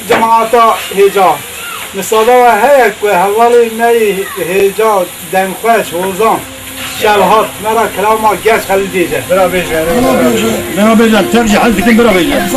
جماعتا هجا مثلا و هیک و حوالی می هجا دنخوش وزان شلهات مرا کلاما گش خلی دیجه برا بیجن ترجع حالتكم برا بیجن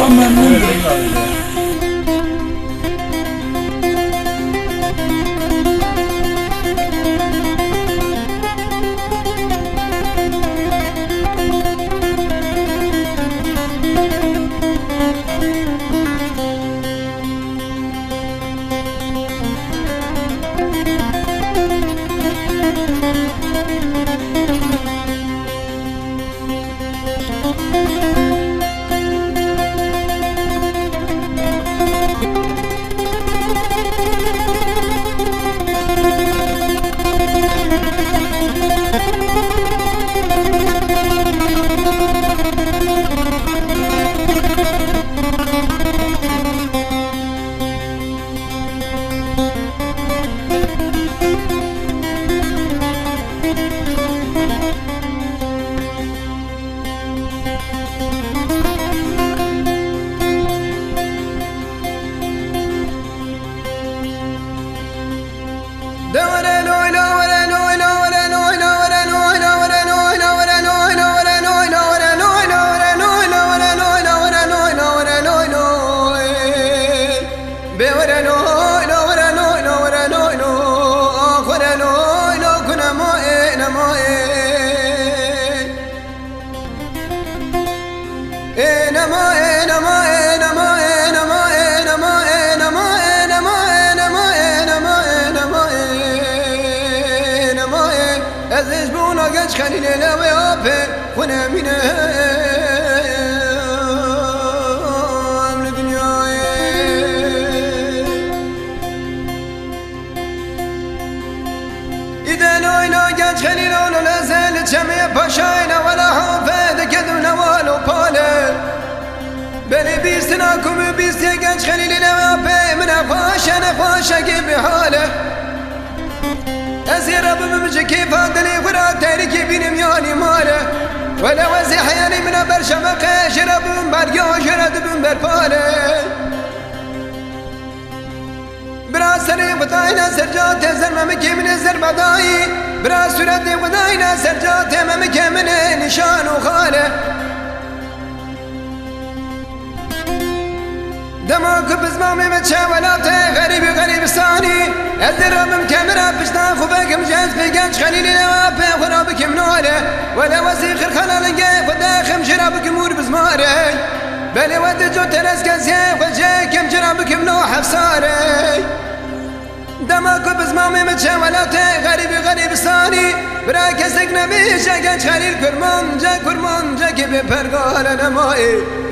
خلينا لا ويابه وانا من الدنيا اذا نوينا قد خلينا لا زالت شمية باشاينا ولا حافظ كذبنا ولو باله بل بيستناكم بيستي قد خلينا ويابه من افاشا كيف حاله أزير أبو ممشي كيف أدلي ورا تاريكي بينم ياني ماله ولا وزي حياني من برشا مقاش ربو برقا شرد بن برفاله براسني وداينا سرجات زرم مكي من الزربداي براس ردي وداينا سرجات ممكي من نشان وخاله دماغ بزمامي متشاولاته غريب ثاني الدرب مكامرة بشتا خوبك مجاز بيقانش خليلي نوابه خرابك منوره ولا وزيخر خلال قيف وداخم شرابك مور بزماره بلي ود جو ترسك زيف وجيكم شرابك منوح بصاري دماغ بزمامي متشاولاته غريب ثاني براكسك نبي شاقانش خليل كرمان جا كيف برقال نمائي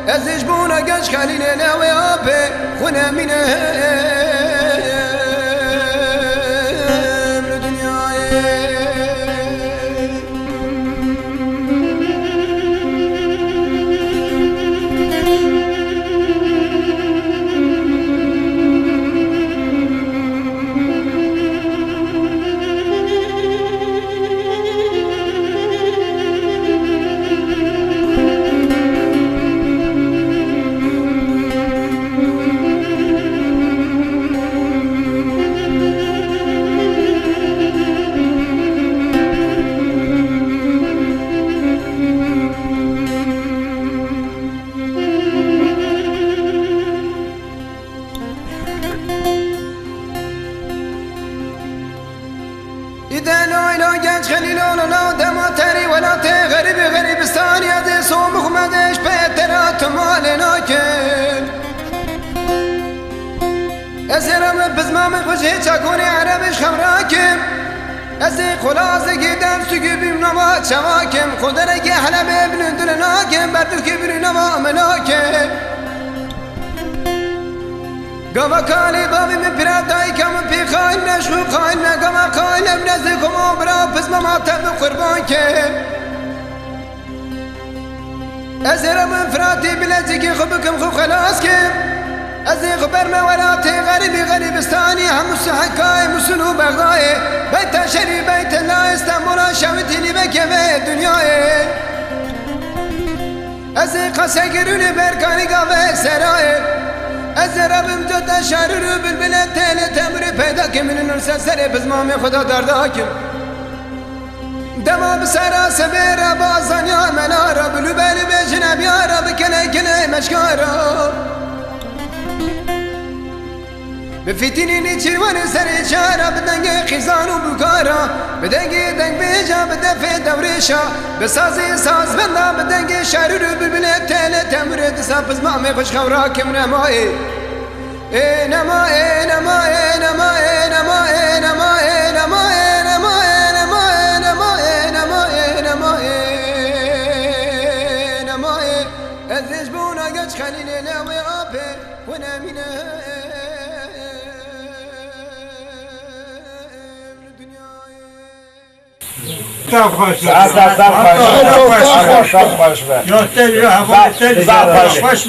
ازش بونا قش خلينا ناوي ابي خونا منه إذا لو جات خليلون لا دماتري ولا غريب ستاني هذي صومخ ما ديش بيترات مالناك أزرم بزمام خشي تكوني عربش خمراكم أزي خلاص جدا سجي بمنوات شواكم خدرك أحلى بابن دلناكم بردك بنوا مناكم قام كالي بابي من براداي كم في خاين نشو خاين قام خاين منزلكم عمره بس ما تم قربانك أزر من فراتي بلازكي خبكم خو خلاصكم ازي خبر ما ولاتي غريبي غريبستاني هم السحكاي مسلو بغداي بيت شري بيت الله اسطنبول شاوتي لي بكمه دنياي ازي قسگروني بركاني قاوه سراي ازي ربم جدا شاررو بالبلد تيلي تمري پیدا که من نرسل سر بزمام خدا درداکم دما بسرا سبيرا بازان يا منارا بلو بالي بجنب يارا بكني كني مشكارا بفتني نيچر ون سر چارا بدنگ خزان و بکارا بدنگ دنگ بیجا بدفع دورشا بسازی ساز بندا بدنگ شهر رو بلبل تل تمرد سابز مامی خوش خورا کم نمایی ای نما ای نما ای نما ای نما ای نما ای نما ای نما ای نما ای نما ای نما ای نما ای ازش بونا گچ خلیل نوی آبه و نمینه خوش يا تاني يا حبايبي تاني خوش